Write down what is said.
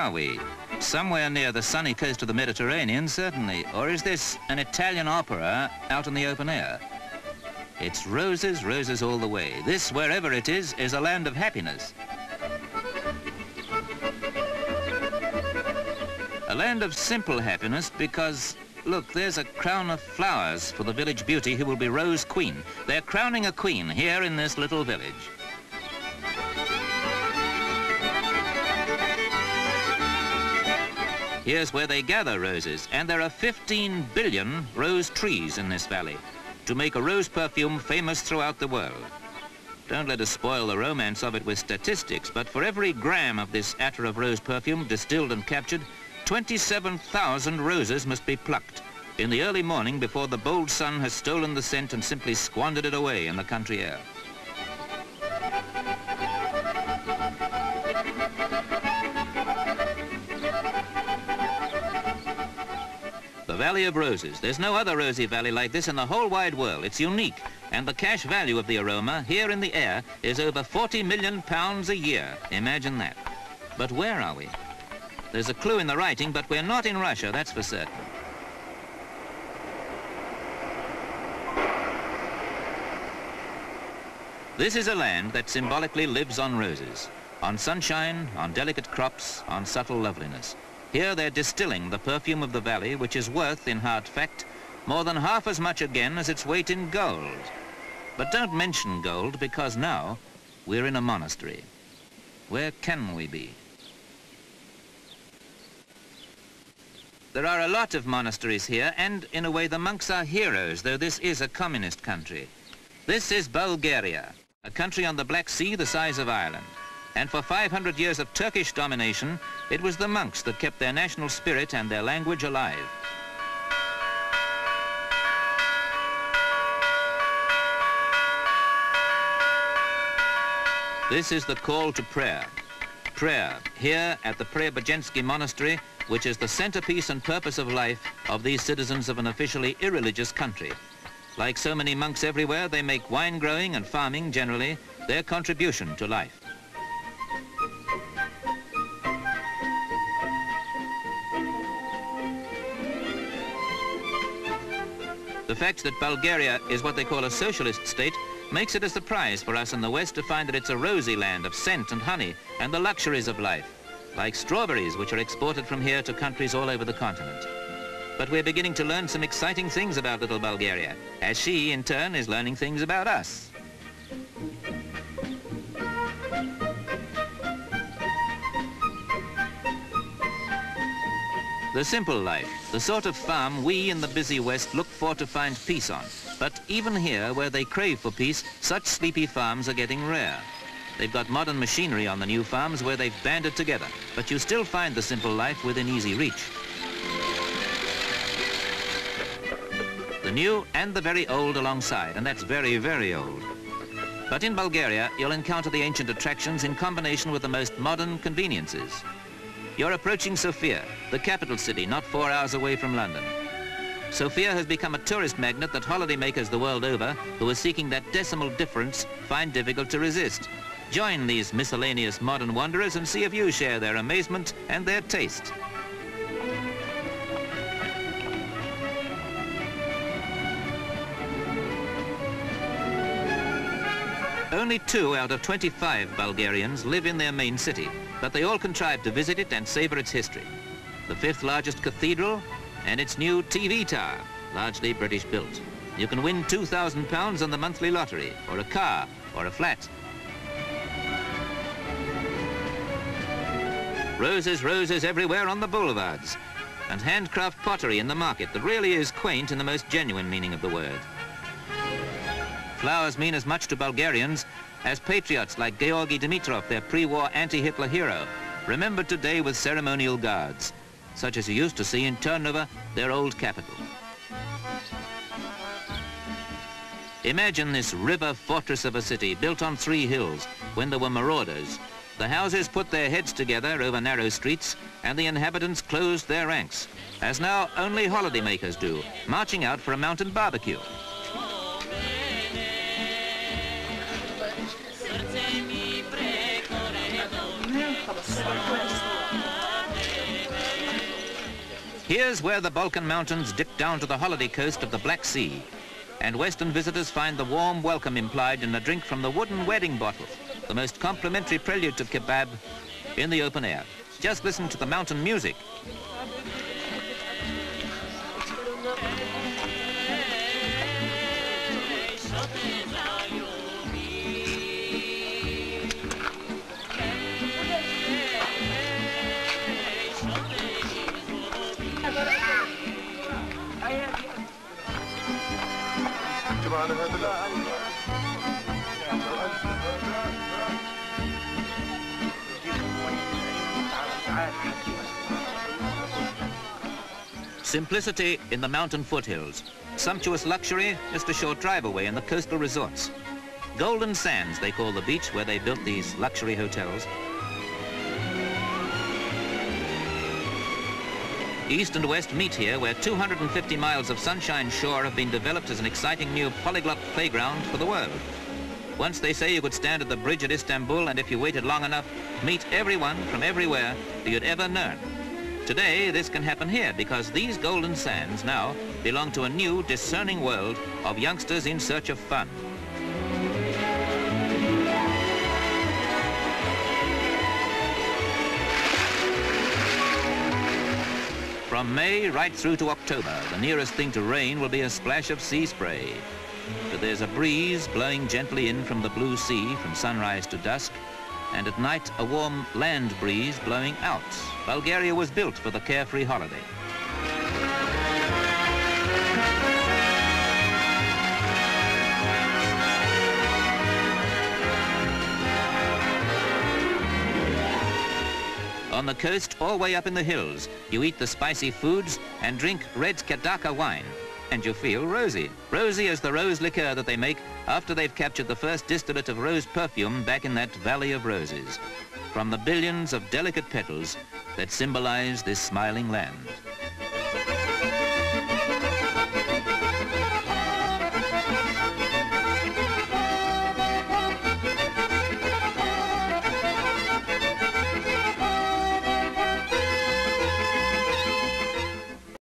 are we? Somewhere near the sunny coast of the Mediterranean, certainly. Or is this an Italian opera out in the open air? It's roses, roses all the way. This, wherever it is a land of happiness. A land of simple happiness because, look, there's a crown of flowers for the village beauty who will be Rose Queen. They're crowning a queen here in this little village. Here's where they gather roses, and there are 15 billion rose trees in this valley to make a rose perfume famous throughout the world. Don't let us spoil the romance of it with statistics, but for every gram of this attar of rose perfume distilled and captured, 27,000 roses must be plucked in the early morning before the bold sun has stolen the scent and simply squandered it away in the country air. The Valley of Roses. There's no other rosy valley like this in the whole wide world. It's unique, and the cash value of the aroma here in the air is over 40 million pounds a year. Imagine that. But where are we? There's a clue in the writing, but we're not in Russia, that's for certain. This is a land that symbolically lives on roses, on sunshine, on delicate crops, on subtle loveliness. Here they're distilling the perfume of the valley, which is worth, in hard fact, more than half as much again as its weight in gold. But don't mention gold, because now we're in a monastery. Where can we be? There are a lot of monasteries here, and in a way the monks are heroes, though this is a communist country. This is Bulgaria, a country on the Black Sea the size of Ireland. And for 500 years of Turkish domination, it was the monks that kept their national spirit and their language alive. This is the call to prayer. Prayer, here at the Preobrazhensky Monastery, which is the centerpiece and purpose of life of these citizens of an officially irreligious country. Like so many monks everywhere, they make wine growing and farming generally their contribution to life. The fact that Bulgaria is what they call a socialist state makes it a surprise for us in the West to find that it's a rosy land of scent and honey and the luxuries of life, like strawberries which are exported from here to countries all over the continent. But we're beginning to learn some exciting things about little Bulgaria, as she, in turn, is learning things about us. The simple life, the sort of farm we in the busy West look for to find peace on. But even here, where they crave for peace, such sleepy farms are getting rare. They've got modern machinery on the new farms where they've banded together, but you still find the simple life within easy reach. The new and the very old alongside, and that's very, very old. But in Bulgaria, you'll encounter the ancient attractions in combination with the most modern conveniences. You're approaching Sofia, the capital city, not 4 hours away from London. Sofia has become a tourist magnet that holidaymakers the world over, who are seeking that decimal difference, find difficult to resist. Join these miscellaneous modern wanderers and see if you share their amazement and their taste. Only 2 out of 25 Bulgarians live in their main city, but they all contrive to visit it and savor its history. The 5th largest cathedral and its new TV tower, largely British built. You can win £2,000 on the monthly lottery, or a car, or a flat. Roses, roses everywhere on the boulevards, and handcraft pottery in the market that really is quaint in the most genuine meaning of the word. Flowers mean as much to Bulgarians as patriots like Georgy Dimitrov, their pre-war anti-Hitler hero, remembered today with ceremonial guards, such as you used to see in Ternova, their old capital. Imagine this river fortress of a city built on 3 hills when there were marauders. The houses put their heads together over narrow streets and the inhabitants closed their ranks, as now only holidaymakers do, marching out for a mountain barbecue. Here's where the Balkan Mountains dip down to the holiday coast of the Black Sea, and Western visitors find the warm welcome implied in a drink from the wooden wedding bottle, the most complimentary prelude to kebab in the open air. Just listen to the mountain music. Simplicity in the mountain foothills. Sumptuous luxury just a short drive away in the coastal resorts. Golden Sands, they call the beach where they built these luxury hotels. East and west meet here, where 250 miles of sunshine shore have been developed as an exciting new polyglot playground for the world. Once they say you could stand at the bridge at Istanbul and if you waited long enough, meet everyone from everywhere that you'd ever known. Today, this can happen here because these golden sands now belong to a new, discerning world of youngsters in search of fun. From May right through to October, the nearest thing to rain will be a splash of sea spray. But there's a breeze blowing gently in from the blue sea from sunrise to dusk, and at night a warm land breeze blowing out. Bulgaria was built for the carefree holiday. On the coast, all the way up in the hills, you eat the spicy foods and drink red Kadaka wine, and you feel rosy. Rosy as the rose liqueur that they make after they've captured the first distillate of rose perfume back in that valley of roses, from the billions of delicate petals that symbolize this smiling land.